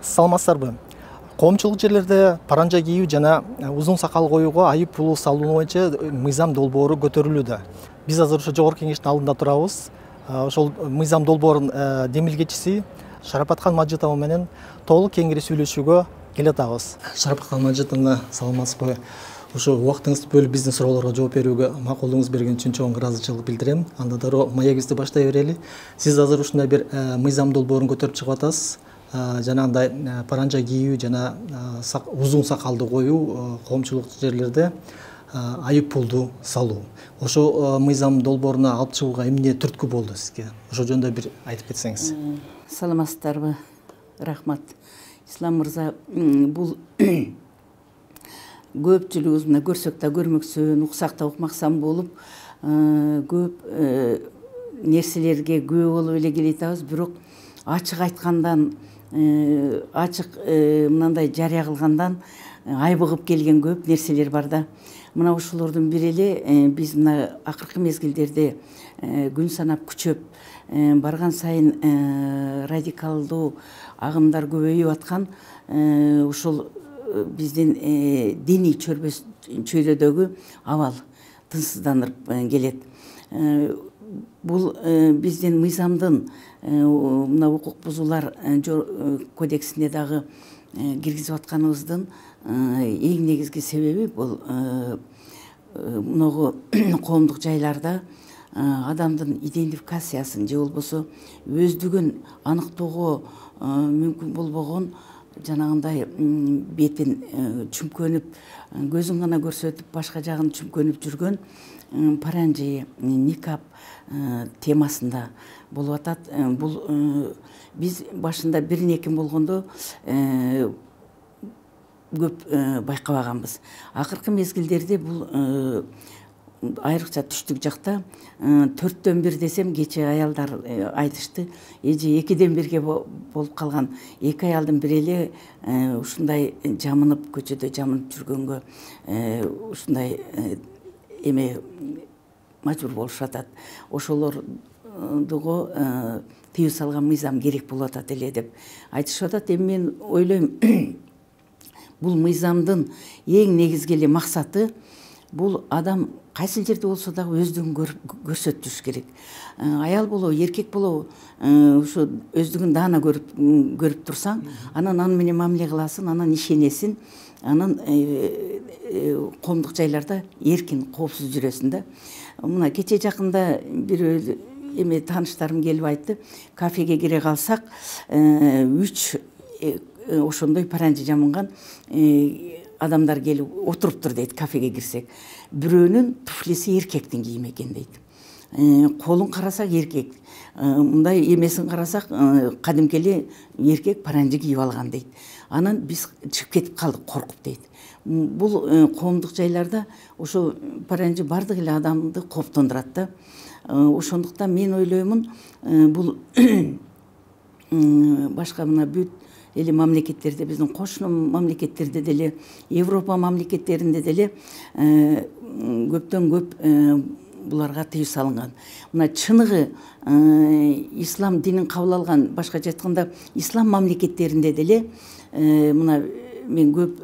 Саламатсыздарбы? Коомчулук жерлерде паранжа кийүү жана узун сакал коюуга айып пулу салуу боюнча мыйзам долбоору көтөрүлүүдө. Биз азыр ошо жогорку кеңештин алдында турабыз. Ошол мыйзам долбоорунун демилгечиси Шарапаткан Мажитова менен толук кеңири сүйлөшүүгө келатабыз. Шарапаткан Мажитовна, саламатсызбы? Ошо убактыңызды бөлүп биздин суроолорго жооп берүүгө макулдугуңуз берген үчүн чоң ыраазычылык билдирем. Анда дароо маегибизди баштай берели. Сиз азыр ушундай бир мыйзам долбоорун көтөрүп чыгып атасыз. Жанагындай паранжа кийүү жана узун сакалды коюу коомчулук жерлерде айып пулду салуу. Ошо мыйзам долбооруна алып чыгууга эмне түрткү болду сизге? Ошо жөнүндө бир айтып кетсеңиз. Саламатсыздарбы? Рахмат. Ислам мырза, бул көпчүлүгүбүз мына көрсөк да көрмөксөн, уксак да укмаксан болуп, көп нерселерге күбө болуп эле келатабыз, бирок ачык айткандан, ачык мындай жарыя кылгандан айбыгып келген көп нерселер бар да. Мына ошолордун бири эле биз мына акыркы мезгилдерде күн санап күчөп барган сайын радикалдуу агымдар көбөйүп аткан ушул биздин диний чөйрөдөгү абал тынчсыздандырып келет. Бул биздин мыйзамдын мына укук бузуулар кодексине дагы киргизип атканыбыздын эң негизги себеби бул мынагу коомдук жайларда адамдын идентификациясын же болбосо өздүгүн аныктоого мүмкүн болбогон жанагындай бетин чүмкөнүп, көзүн гана көрсөтүп, башка жагын чүмкөнүп жүргөн паранжи, никап темасында болуп атат. Бул биз башында бирин-экин болгондо көп байкабаганбыз. Акыркы мезгилдерде бул айрыкча түштүк жакта 4-төн 1 десем, кече аялдар айтышты, эже 2-ден 1ге болуп калган 2 аялдын бири эле ушундай жамынып, көчөдө жамынып жүргөнгө ушундай эме мажбур болушуп атат. Ошолордуго тыюу салган мыйзам керек болуп атат эле деп айтышып атат. Эми мен ойлойм, бул мыйзамдын эң негизги эле максаты бул адам кайсы жерде болсо дагы өздүгүн көрсөтүш керек. Аял болобу, эркек болобу, ушу өздүгүн даана көрүп турсаң, анан аны менен мамиле кыласың, анан ишенесиң, анан коомдук жайларда эркин, коопсуз жүрөсүң да. Мына кече жакында бир эме тааныштарым келип айтты, кафеге кире калсак, 3 ошондой паранжи жамынган адамдар келип отуруптур дейт, кафеге кирсек. Бирөөнүн туфлиси эркектин кийими экен дейт. Колун карасак эркек, мындай эмесин карасак кадимки эле эркек паранжи кийип алган дейт. Анан биз чыгып кетип калдык коркуп дейт. Бул коомдук жайларда ошо паранжи бардык эле адамды кооптондурат да. Ошондуктан мен ойлоймун, бул башка мына бүт эле мамлекеттерде, биздин кошуна мамлекеттерде деле, Европа мамлекеттеринде деле көптөн көп буларга тыюу салынган. Мына чыныгы ислам динин кабыл алган, башкача айтканда, ислам мамлекеттеринде деле мына мен көп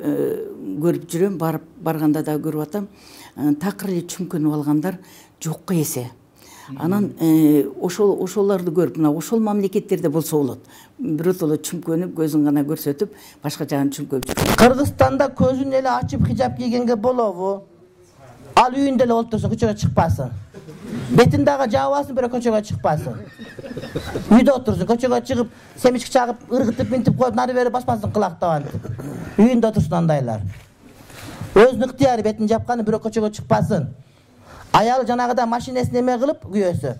көрүп жүрөм, барганда да көрүп атам, такыр эле чүмкөнүп алгандар жокко эсе. Анан ошолорду көрүп, мына ошол мамлекеттерде болсо болот. Биротоло чүмкөнүп, көзүн гана көрсөтүп, башка жагын чүмкөп жүрөт. Кыргызстанда көзүн эле ачып хижап кийгенге болобу? Ал үйүндө эле олтурсун, көчөгө чыкпасын. Бетин дагы жаабасын, бирок көчөгө чыкпасын. Үйдө отурсун, көчөгө чыгып, семички чагып, ыргытып, минтип коюп, нары бери баспасын кылактап. Үйүндө отурсун андайлар. Өзүнүн ыктыяры, бетин жапканы, бирок көчөгө чыкпасын. Аял жанагыда машинесин эме кылып, күйөөсү,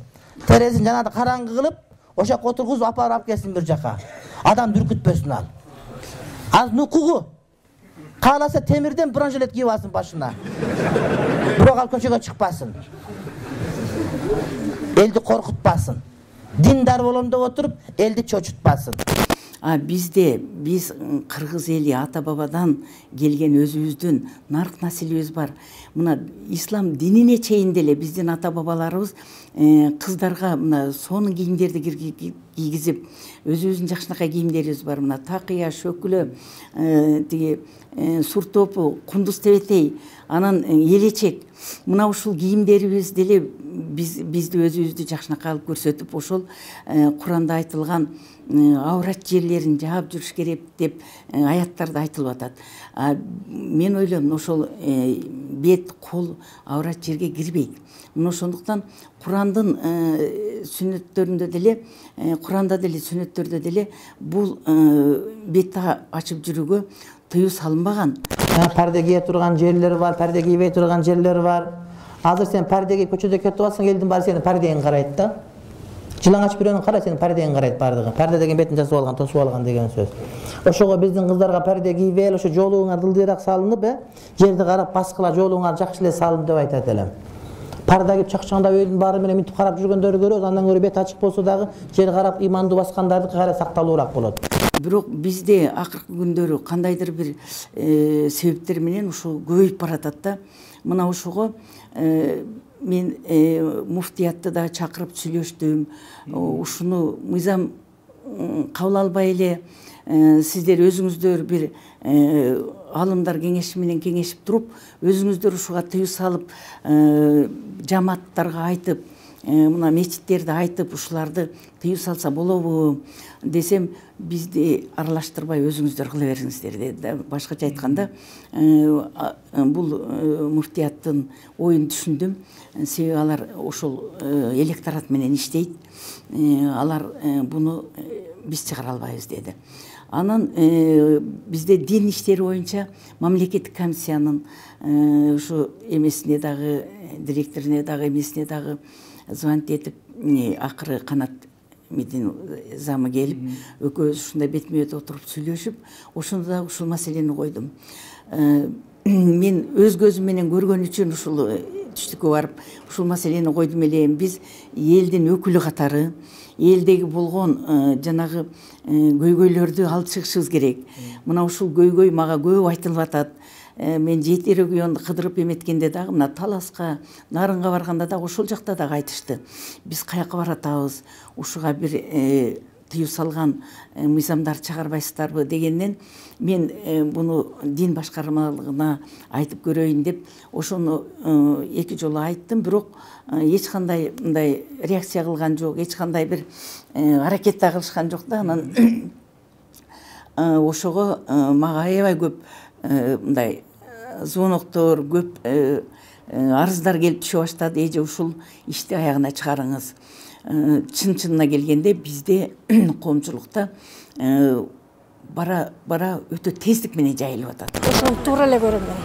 терезин жанагыда караңгы кылып, ошоко отургузуп апарып келсин бир жака. Адам дүркүтпөсүн ал. Азын укугу. Кааласа темирден бронжилет кийип алсын башына. Бирок ал көчөгө чыкпасын. Элди коркутпасын. Диндар болом деп отуруп, элди чочутпасын. Биз кыргыз эли ата бабадан келген өзүбүздүн нарк населебиз бар. Мына ислам динине чейин деле биздин ата бабаларыбыз кыздарга мына сонун кийимдерди кийгизип өзүбүздүн жакшынакай кийимдерибиз бар. Мына такыя, шөкүлө, тиги сур топу, кундуз тебетей, анан элечек. Мына ушул кийимдерибиз деле бизди өзүбүздү жакшынакай алып көрсөтүп, ошол Куранда айтылган аврат жерлерин жаап жүрүш керек деп аяттарда айтылып атат. Мен ойлойм, ошол бет, кол аврат жерге кирбейт. Мына ошондуктан Курандын сүннөттөрүндө деле, Куранда деле, сүннөттөрдө деле бул бетти ачып жүрүүгө тыюу салынбаган. Перде кие турган жерлер бар, перде кийбей турган жерлер бар. Азыр сен перде кийип көчөдө кетип атсаң, элдин баары сени пердеңи карайт да. Жылаңач бирөөнү кара, сени пердеңи карайт бардыгы. Перде деген бетин жасап алган, тосуп алган деген сөз. Ошого биздин кыздарга перде кийбей, ошо жолуңар дылдыйраак салынып, жерди карап баскыла жолуңар жакшы эле салынып деп айтат элем. Перде кийип чакчаңдап өйдүн баары менен мынтип карап жүргөндөрдү көрөбүз, андан көрө бет ачык болсо дагы жер карап имандуу баскандардыкы кайра сакталуураак болот. Бирок бизде акыркы күндөрү кандайдыр бир себептер менен ушу көбөйүп баратат да. Мына ушуга мен муфтиятты да чакырып сүйлөштүм. Ушуну мыйзам кабыл албай эле сиздер өзүңүздөр бир алымдар кеңеши менен кеңешип туруп, өзүңүздөр ушуга тыюу салып, жамааттарга айтып, мына мечиттерди айтып, ушуларды тыюу салса болобу десем, бизди аралаштырбай өзүңүздөр кыла бериңиздер деди. Башкача айтканда, бул муфтияттын оюн түшүндүм. Себеби алар ошол электорат менен иштейт. Алар буну биз чыгара албайбыз деди. Анан бизде дин иштери боюнча мамлекеттик комиссиянын ушу эмесине дагы, директоруна дагы, эмесине дагы звонить этип, акыры Канат Медин замы келип, экөөбүз ушундай бетме-бет отуруп сүйлөшүп, ошондо дагы ушул маселени койдум. Мен өз көзүм менен көргөн үчүн ушул түштүккө барып, ушул маселени койдум элем. Биз элдин өкүлү катары, элдеги болгон жанагы көйгөйлөрдү алып чыгышыбыз керек. Мына ушул көйгөй мага көп айтылып атат. Мен жети регионду кыдырып эметкенде дагы, мына Таласка, Нарынга барганда дагы ошол жакта дагы айтышты. Биз каяка баратабыз, ушуга бир тыюу салган мыйзамдар чыгарбайсыздарбы дегенден, мен буну дин башкармалыгына айтып көрөйүн деп, ошону 2 жолу айттым, бирок эч кандай мындай реакция кылган жок, эч кандай бир аракет да кылышкан жок да. Анан ошого мага аябай көп мындай звоноктор, көп арыздар келип түшө баштады. Эже ушул ишти аягына чыгарыңыз. Чын-чынына келгенде бизде коомчулукта бара өтө тездик менен жайылып атат. Ошону туура эле көрөм мен.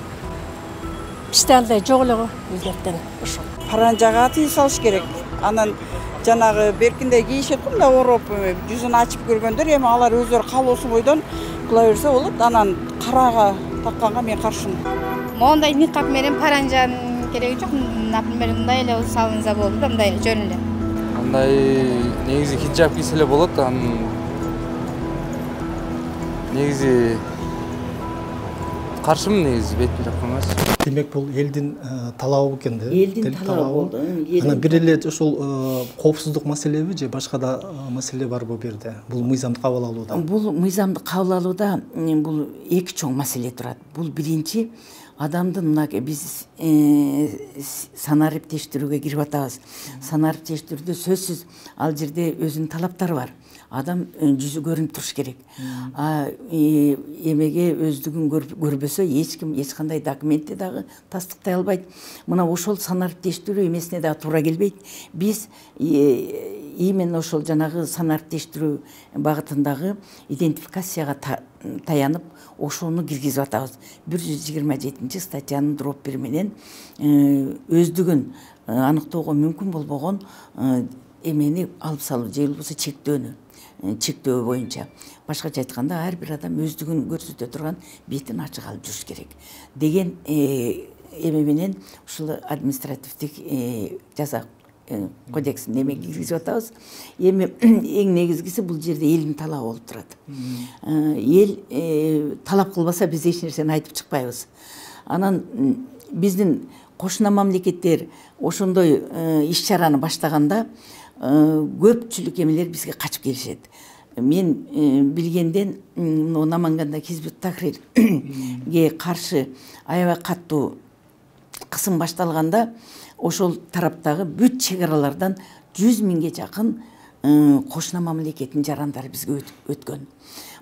Бизде андай жок эле го өзгөрттөн ошол. Паранжага тыюу салыш керек. Анан жанагы беркинде кийишет го, мына ороп жүзүн ачып көргөндөр, эми алар өздөрү каалоосун бойдон кыла берсе болот. Анан карага такканга мен каршымын. Мондай никап менен паранжанын кереги жок. Например, мындай эле салынса болду да, мындай жөн эле. Андай негизи хиджаб кийсе эле болот. Негизи каршымын, негизи бетин жапкан эмес. Демек бул элдин талабы экен да. Элдин талабы болду. Анан бир эле ошол коопсуздук маселеби же башка да маселе барбы бу жерде? Бул мыйзамды кабыл алууда. Бул мыйзамды кабыл алууда бул 2 чоң маселе турат. Бул биринчи, адамдын мына биз санариптештирүүгө кирип атабыз. Санариптештирүүдө сөзсүз ал жерде өзүнүн талаптары бар. Адам жүзү көрүнүп туруш керек. Эмеге өздүгүн көрбөсө эч ким эч кандай документти дагы тастыктай албайт. Мына ошол санариптештирүү эмесине дагы туура келбейт. Биз именно ошол жанагы санариптештирүү багытындагы идентификацияга таянып, ошону киргизип атабыз. 127 статьянын дроп 1 менен өздүгүн аныктоого мүмкүн болбогон эмени алып салуу же болбосо чектөө боюнча. Башкача айтканда, ар бир адам өздүгүн көрсөтө турган бетин ачык алып жүрүш керек деген эме менен ушул административдик жаза кодексин эме киргизип атабыз. Эми эң негизгиси бул жерде элдин талабы болуп турат. Эл талап кылбаса биз эч нерсени айтып чыкпайбыз. Анан биздин кошуна мамлекеттер ошондой иш чараны баштаганда, көпчүлүк эмелер бизге качып келишет. Мен билгенден Наманганда Хизбут Тахрирге каршы аябай каттуу кысым башталганда ошол тараптагы бүт чек аралардан 100 миңге жакын кошуна мамлекеттин жарандары бизге өткөн.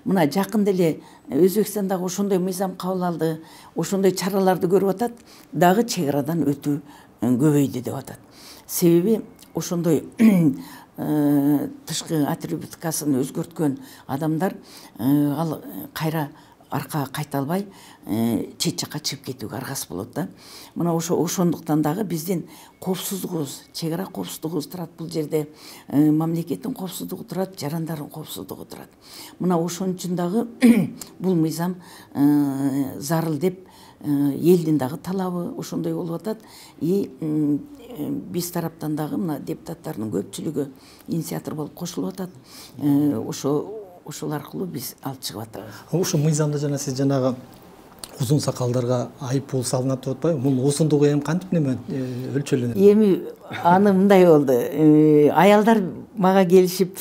Мына жакында эле Өзбекстандагы ошондой мыйзам кабыл алды, ошондой чараларды көрүп атат, дагы чек арадан өтүү көбөйдү деп атат. Себеби ошондой тышкы атрибутикасын өзгөрткөн адамдар ал кайра аркага кайта албай чет жакка чыгып кетүүгө аргасы болот да. Мына ошондуктан дагы биздин коопсуздугубуз, чек ара коопсуздугубуз турат бул жерде, мамлекеттин коопсуздугу турат, жарандардын коопсуздугу турат. Мына ошон үчүн дагы бул мыйзам зарыл деп элдин дагы талабы ошондой болуп атат. И биз тараптан дагы мына депутаттардын көпчүлүгү инициатор болуп кошулуп атат. Ошол аркылуу биз алып чыгып атабыз. Ошо мыйзамда жана сиз жанагы узун сакалдарга айыппул салынат деп атпайбы? Мунун узундугу эми кантип неме өлчөлөнөт? Эми аны мындай болду. Аялдар мага келишип,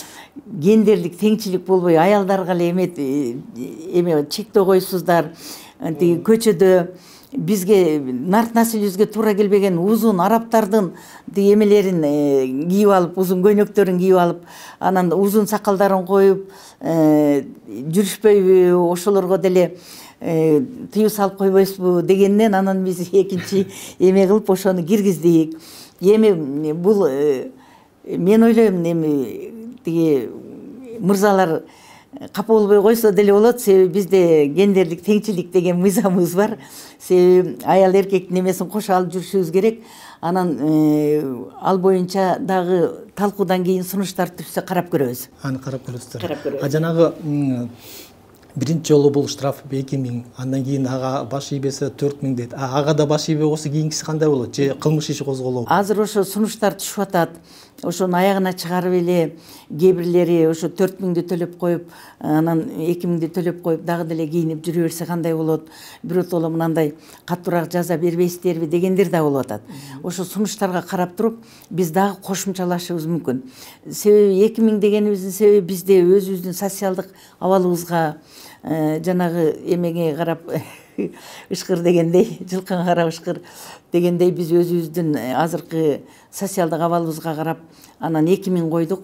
гендерлик теңчилик болбой, аялдарга эле эме чектөө койсуздар, тиги көчөдө бизге нарт населибизге туура келбеген узун арабтардын эмелерин кийип алып, узун көйнөктөрүн кийип алып, анан узун сакалдарын коюп жүрүшпөйбү, ошолорго деле тыюу салып койбойсузбу дегенден анан биз экинчи эме кылып ошону киргиздик. Эми бул мен ойлойм, эми тиги мырзалар капа болбой койсо деле болот, себеби бизде гендерлик теңчилик деген мыйзамыбыз бар. Себеби аял эркектин эмесин кошо алып жүрүшүбүз керек. Анан ал боюнча дагы талкуудан кийин сунуштар түшсө карап көрөбүз. Аны карап көрөсүздөр. Жанагы биринчи жолу бул штраф 2000, андан кийин ага баш ийбесе 4000 дейт. Ага да баш ийбей койсо кийинкиси кандай болот? Же кылмыш иши козголобу? Азыр ошо сунуштар түшүп атат. Ошону аягына чыгарып эле кээ ошо 4000 төлөп коюп, анан 2000 төлөп коюп дагы деле кийинип жүрө берсе кандай болот? Биротоло мынандай катуураак жаза бербейсиздерби дегендер да болуп атат. Ошо сунуштарга карап туруп биз дагы кошумчалашыбыз мүмкүн. Себеби 2000 дегенибиздин себеби бизде өзүбүздүн социалдык абалыбызга, жанагы эмеге карап ышкыр дегендей, жылкыга карап ышкыр дегендей биз өзүбүздүн азыркы социалдык абалыбызга карап анан 2000 койдук.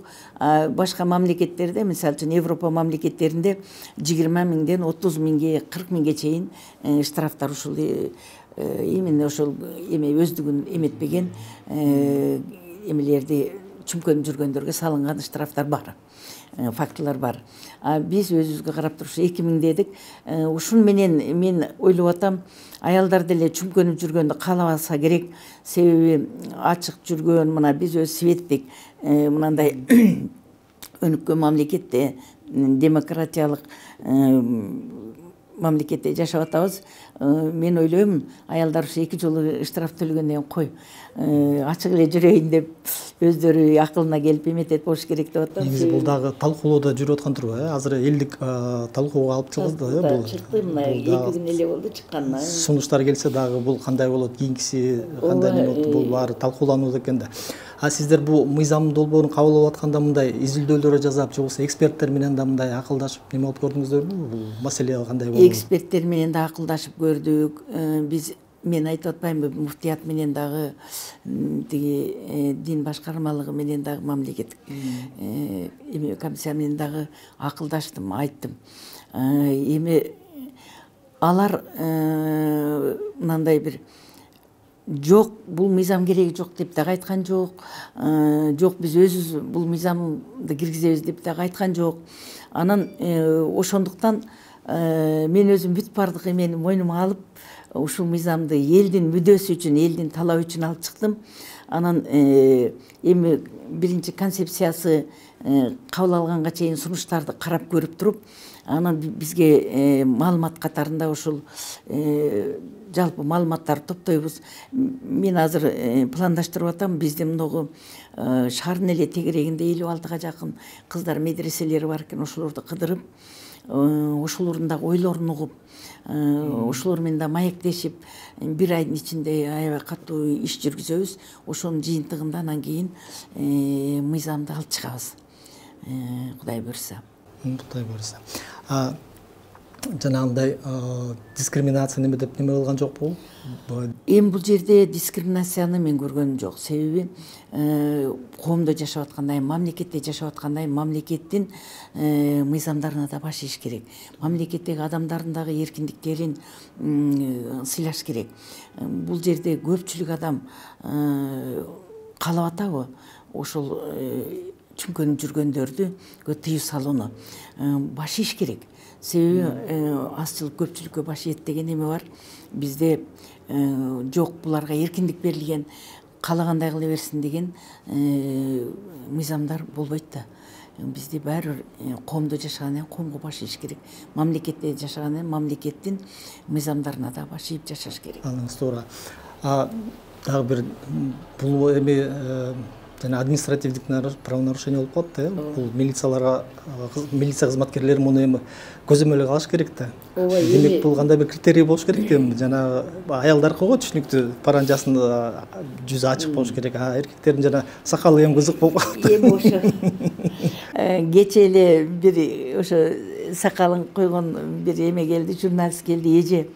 Башка мамлекеттерде, мисалы үчүн Европа мамлекеттеринде 20 миңден 30 миңге, 40 миңге чейин штрафтар ушул именно ошол эме өздүгүн эметпеген эмелерди чүмкөнүп жүргөндөргө салынган штрафтар бар. Фактылар бар. Биз өзүбүзгө карап туруш 2000 дедик. Ушун менен мен ойлоп атам, аялдар деле чүмкөнүп жүргөндү каалабаса керек. Себеби ачык жүргөн, мына биз өз светтик мынандай өнүккөн мамлекетте, демократиялык мамлекетте жашап атабыз. Мен ойлойм, аялдар ушу 2 жолу штраф төлөгөндөн кой, ачык эле жүрөйүн деп өздөрү акылына келип эметет болуш керек деп атам. Негизи бул дагы талкуулоодо жүрүп аткандыр го, азыр элдик талкууга алып чыгылды, бул. Чыкты, мына 2 күн эле болду чыкканына. Сунуштар келсе дагы бул кандай болот, кийинкиси кандай неме болот, бул баары талкууланууда экен да. Сиздер бул мыйзам долбоорун кабыл алып атканда мындай изилдөөлөр жасап, же болбосо эксперттер менен да мындай акылдашып неме алып көрдүңүздөрбү? Бул маселе кандай болду? Эксперттер менен да акылдашып көрдүк. Биз мен айтып атпаймынбы, муфтият менен дагы тиги дин башкармалыгы менен дагы мамлекеттик эме комиссия менен дагы акылдаштым, айттым. Эми алар мындай бир жок, бул мыйзам кереги жок деп дагы айткан жок. Жок, биз өзүбүз бул мыйзамды киргизебиз деп дагы айткан жок. Анан ошондуктан мен өзүм бүт бардык эмени мойнума алып, ушул мыйзамды элдин мүддөсү үчүн, элдин талабы үчүн алып чыктым. Анан эми биринчи концепциясы кабыл алганга чейин сунуштарды карап көрүп туруп, анан бизге маалымат катарында ушул жалпы маалыматтарды топтойбуз. Мен азыр пландаштырып атам, бизде мындагы шаардын эле тегерегинде 56-га жакын кыздар медреселери бар экен, ошолорду кыдырып, ошолордун дагы ойлорун угуп, ошолор менен да маектешип, бир айдын ичинде аябай катуу иш жүргүзөбүз. Ошонун жыйынтыгында анан кийин мыйзамды алып чыгабыз. Кудай буйрса. Кудай буйрса. Жанагындай дискриминация неме деп неме кылган жокпу? Эми бул жерде дискриминацияны мен көргөнүм жок. Себеби коомдо жашап аткандай, мамлекетте жашап аткандай, мамлекеттин мыйзамдарына да баш ийиш керек. Мамлекеттеги адамдардын дагы эркиндиктерин сыйлаш керек. Бул жерде көпчүлүк адам каалап атабы ошол чүңкөнүп жүргөндөрдү тыюу салууну баш ийиш керек. Себеби азчылык көпчүлүккө баш ийет деген эме бар. Бизде жок, буларга эркиндик берилген, каалагандай кыла берсин деген мыйзамдар болбойт да. Бизде баары коомдо жашагандан коомго баш ийиш керек. Мамлекетте жашагандан мамлекеттин мыйзамдарына да баш ийип жашаш керек. Аныңыз туура. Дагы бир бул эми жана административдик правонарушение болуп калат да. Бул милиция кызматкерлери муну эми көзөмөлгө алыш керек да. Демек бул кандай бир критерий болуш керек эми жана аялдарга го түшүнүктүү паранжасын жүзү ачык болуш керек. Эркектердин жана сакалы эми кызык болуп калат. Эми ошо кече эле бир ошо сакалын койгон бир эме келди, журналист келди, эже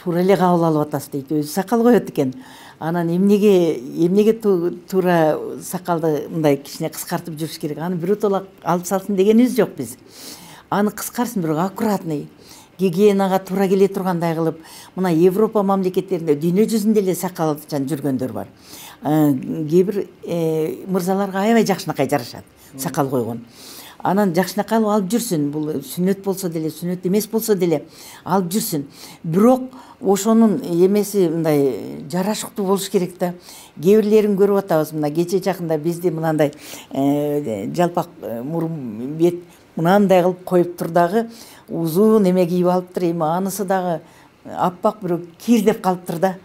туура эле кабыл алып атасыз дейт. Өзү сакал коет экен. Анан эмнеге туура сакалды мындай кичине кыскартып жүрүш керек? Аны биротола алып салсын дегенибиз жок биз. Аны кыскарсын, бирок аккуратный, гигиенага туура келе тургандай кылып, мына Европа мамлекеттеринде дүйнө жүзүндө эле сакалчан жүргөндөр бар. Кээ бир мырзаларга аябай жакшынакай жарашат сакал койгон. Анан жакшынакай алып жүрсүн. Бул сүннөт болсо деле, сүннөт эмес болсо деле алып жүрсүн. Бирок ошонун эмеси мындай жарашыктуу болуш керек да. Кээ бирлерин көрүп атабыз. Мына кече жакында бизди мынандай жалпак мурун бет мынандай кылып коюп тур дагы узун эме кийип алыптыр. Эми анысы дагы аппак бирок кирдеп калыптыр да.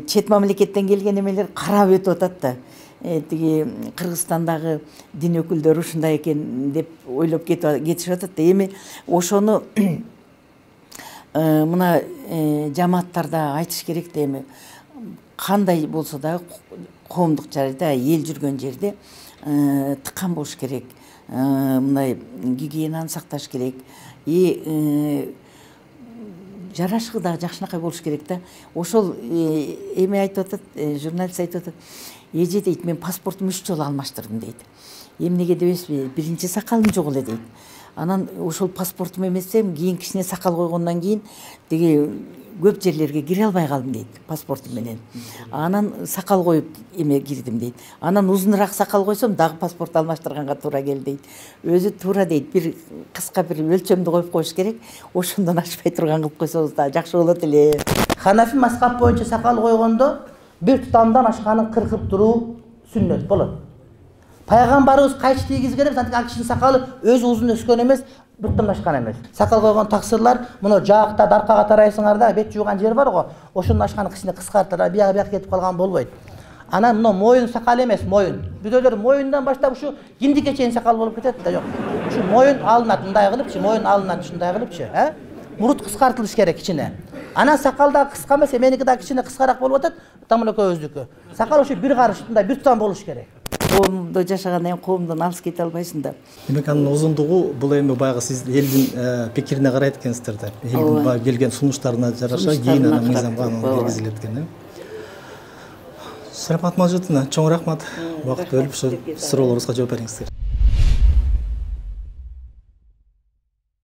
Чет мамлекеттен келген эмелер карап өтүп атат да. Тиги Кыргызстандагы дин өкүлдөрү ушундай экен деп ойлоп кетишип атат да. Эми ошону мына жамааттарда айтыш керек да. Эми кандай болсо да коомдук жайда, эл жүргөн жерде тыккан болуш керек. Мындай гигиенаны сакташ керек. Жарашыгы да жакшынакай болуш керек да. Ошол эме айтып атат, журналист айтып атат. Эже дейт, мен паспортумду 3 жолу алмаштырдым дейт. Эмнеге дебесизби? Биринчи сакалым жок эле дейт. Анан ошол паспортум эмесем, кийин кичине сакал койгондон кийин тиги көп жерлерге кире албай калдым дейт, паспортум менен. Анан сакал коюп эме кирдим дейт. Анан узунураак сакал койсом, дагы паспорт алмаштырганга туура келди дейт. Өзү туура дейт, бир кыска бир өлчөмдү коюп коюш керек. Ошондон ашпай турган кылып койсоңуз да жакшы болот эле. Ханафи мазхаб боюнча сакал койгондо бир тутамдан ашканын кыркып туруу сүннөт болот. Пайгамбарыбыз кайчы тийгизген эмес, ал кишинин сакалы өзү узун өскөн эмес, бир тутамдан ашкан эмес. Сакал койгон таксырлар муну жаакта даркага тарайсыңар да, бет жууган жер бар го, ошонун ашканын кичине кыскартып, бияга кетип калган болбойт. Анан мына моюн сакал эмес, моюн. Бүзөлөр моюндан баштап ушу киндикке чейин сакал болуп кетет да, жок. Ушу моюн алынат мындай кылыпчы, моюн алынат ушундай кылыпчы, мурут кыскартылыш керек кичине. Анан сакал да кыска эмес, меники да кичине кыскараак болуп атат, тамыл экөөбүздүкү. Сакал ушу бир карыш, мындай бир тутам болуш керек. Коомдо жашагандан коомдон алыс кете албайсың да. Демек анын узундугу бул эми баягы сиз элдин пикирине карайт экенсиздер да. Элдин келген сунуштарына жараша кийин анан мыйзамга киргизилет экен. Саламат Мажитовна, чоң рахмат. Убакыт бөлүп ушу суроолорубузга жооп бериңиздер.